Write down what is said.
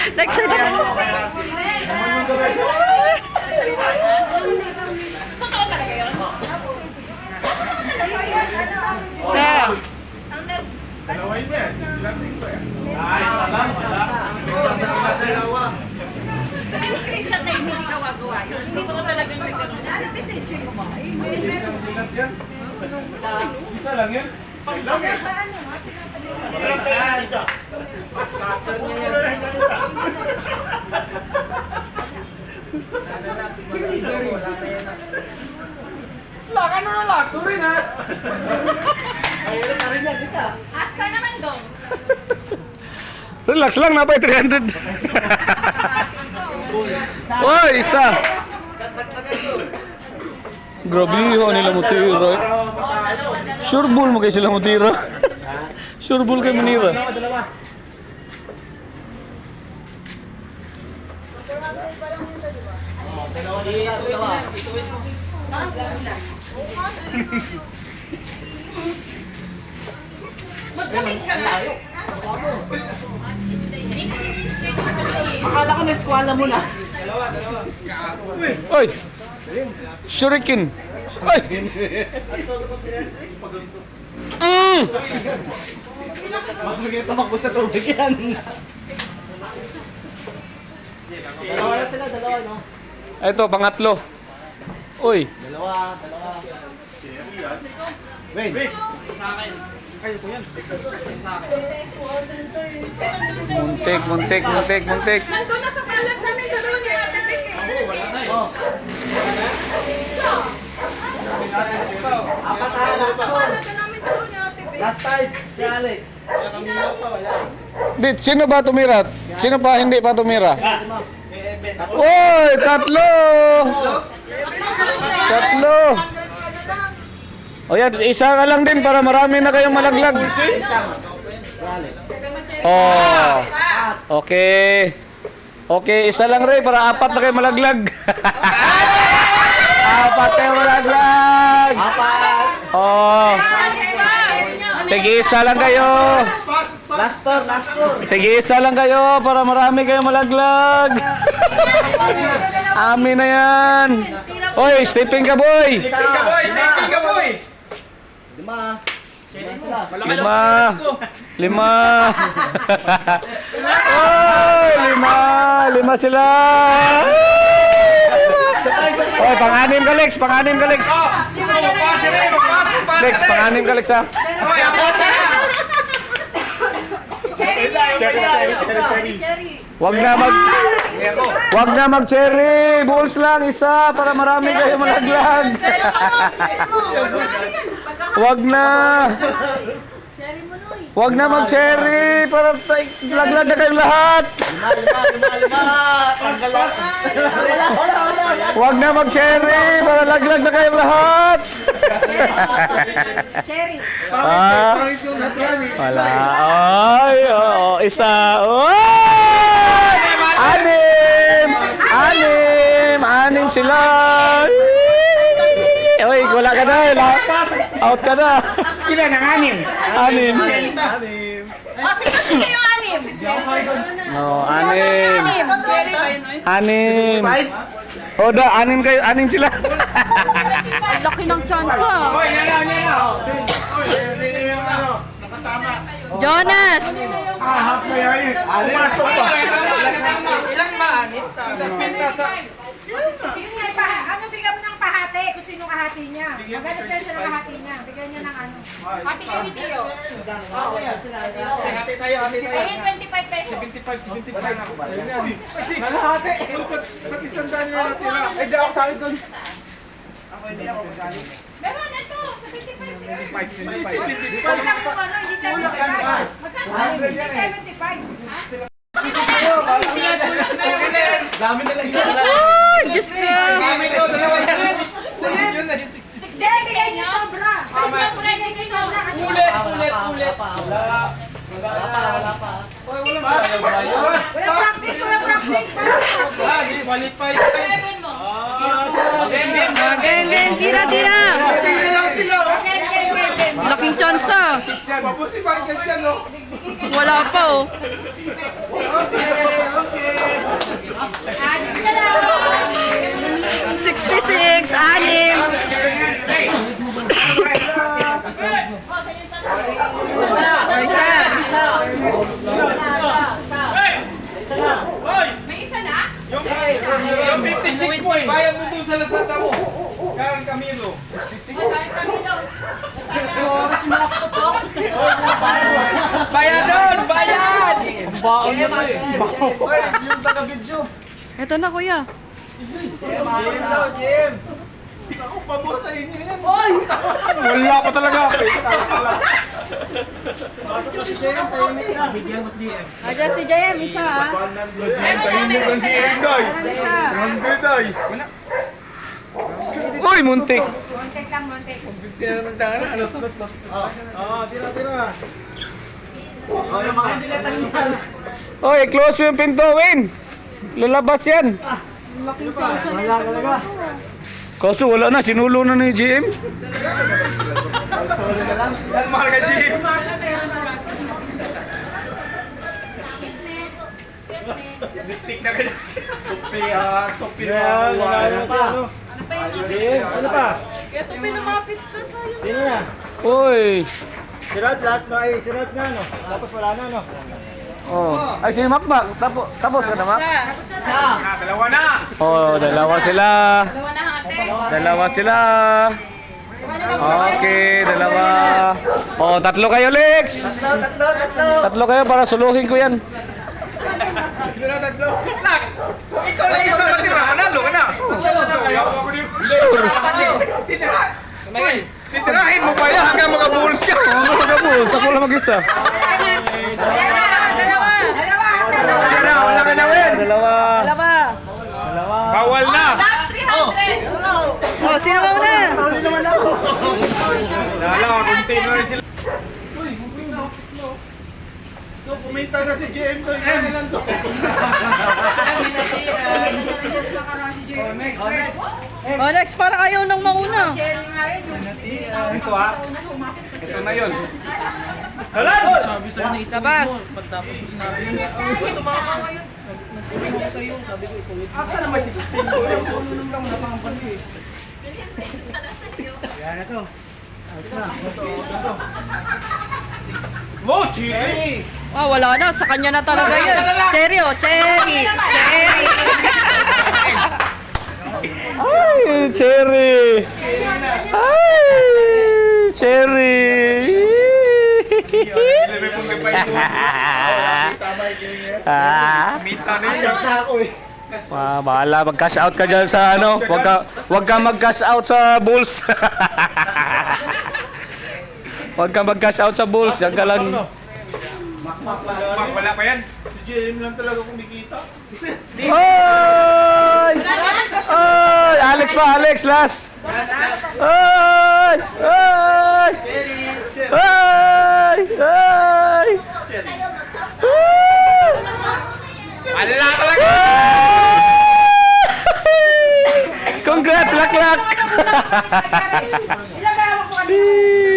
Nagsalita. Totoo talaga yun? Sir. Dalawin mo yan. Lating ko yan. So yung screenshot na yun, hindi gawa-gawa yun. Hindi ko talagang nagkaroon. Ano, detention mo ba? Meron. Isa lang yan. Lang yan. Scatter niya yan. Lak, ano na lak? Sorry, Nas. Asa naman dong? Relax lang, napay 300. Oy, isa. Grabe yun nila mo tira. Sure bull mo kayo sila mo tira. Sure bull kayo manira. Magkamit ka lang. Akala ko na eskwala mo na. Oy! Shuriken! Oy! Magbigay tumakbo sa tubig yan. Dalawa na sila, dalawa no? Ito, pangatlo. Uy! Dalawa. Wait. Muntik. Nandun na sa kalat namin dalawa ni Ate Vic eh. Apat tayo, last Sa four. kalat na namin dalawa ni Ate Vic. Last time, si Alex. Dit, sino ba tumira? Sino pa hindi pa tumira? Uy! Tatlo! O yan, isa ka lang din para marami na kayong malaglag. Oh. Okay. Okay, isa lang rin para apat na kayo malaglag. Apat kayo malaglag. Apat. Oh. Tig-isa lang kayo. Last four. Tig-isa lang kayo para marami kayong malaglag. Amin na yan. Oy, stepping ka boy. Stepping ka, boy! Lima. Oy, lima sila. Oy, pang-anim ka, Lex. Lex, pang-anim ka, Lex, ha. Wag na mag-cherry. Balls lang, isa para marami kayo malaglag. Wag na. Wag na mag-cherry para laglag na kayong lahat. Wag na mag-cherry para laglag na kayong lahat. Cherry. Ah, wala. Ay, oo, isa. Oy! Anim sila. Oy, wala ka na. Out ka na. Ilan ang anim? Anim. Sino yung anim? No, anim. Cherry ba yun? Anim. O da, anim sila. Laki ng chance ah. Oy, yan na. Sino yung nakatama? Jonas! Half na yan. Pumasok pa. Ilan ba, Anip? Ano bigyan mo ng pahati kung sino kahati niya? Maganda tayo siya ng kahati niya. Bigyan niya ng ano. Hati niya ni Tio. Hati tayo. Ayun, 25 pesos. 75. Nalahati. Ba't isang daan yung natira? Eh, di ako sali doon. Meron ito, 75. 75. Wala lang po ano, hindi 75. Magkano? 75. Dami na lang yun. Ay, Diyos ko! Dami ito, dalawa yan. Yun na, 60 bigyan niyo sobra. Sobra niyo sobra. Ulit. Wala pa. Wala practice. Disqualified. Gen, tira. Tingnan lang sila. Laking chance ah. Papusipan ka dyan, no? Wala pa oh. Okay. sa Lazada mo. Karen Camilo. Bayadon! Bayad! Baon mo eh. Yung taga-video. Ito na kuya. Jim daw, Jim. Ako, pabor sa inyo yan. Wala pa talaga. Pasok ko si Jim. Tahimik na. Bigyan mo si Jim. Aja si Jayem, isa ha. Tahimik ang GM, Day. Isa. Hungry, Day. Uy, muntik. Montek lang, montek. Oo, tira. Oh, yung mga hindi na tanggal. Oy, close mo yung pinto, Win. Lalabas yan. Wala talaga. Kaso wala na, sinulo na ni GM. Ang mahal ka, GM. Diktik na ka. Tupi Yan, wala si ano. Jim, sino pa? Kaya ito pinamapit ka sa'yo. Sino na? Uy. Si Rod, last na si Rod na, no? Tapos wala na, no? Oh. Ay, si Makmak. Tapos ka na, Mak? Dalawa na. Oh, dalawa sila. Dalawa na hate. Dalawa sila. Okay, dalawa. Oh, tatlo kayo, Lex. Tatlo kayo para suluhin ko yan. Nak, kung ikaw lang isa matira, nanalo ka na. Kaya ako din. Sure. Titirahin mo pa yan hanggang mga bulls ka. Oh, magabul. Ako lang mag-isa. Wala ka na, Wen. Dalawa. Dalawa. Bawal na. Last 300. Oh, sino ba na? Lala, continue na sila. Kumita na si JM to, yan lang to. Oh, next, para ayaw nang mauna. Ito ha. Ito na yun. Halan! Sabi sa inyo, Labas. Pagtapos ko sinabi niya, uy, tumama ka yun. Nagtulong ako sa'yo, sabi ko, ikaw yun. asa na may 16 ko? Yung sunod lang na pang bali. Yan na to. Oh, chiri! Ah, wala na. Sa kanya na talaga yun. Cherry, oh. Cherry. Cherry. Ay, Cherry. Ay, Cherry. Kumita na yun. Bahala, mag-cash out ka dyan sa ano. Wag ka mag-cash out sa Bulls. Wag ka mag-cash out sa Bulls. Diyan ka lang. Wala pa yan. Si JM lang talaga kumikita. Oy! Oy! Alex pa, Alex, last. Oy! Oy! Oy! Oy! Wala talaga! Congrats, laklak! Ilang ba ako kanina?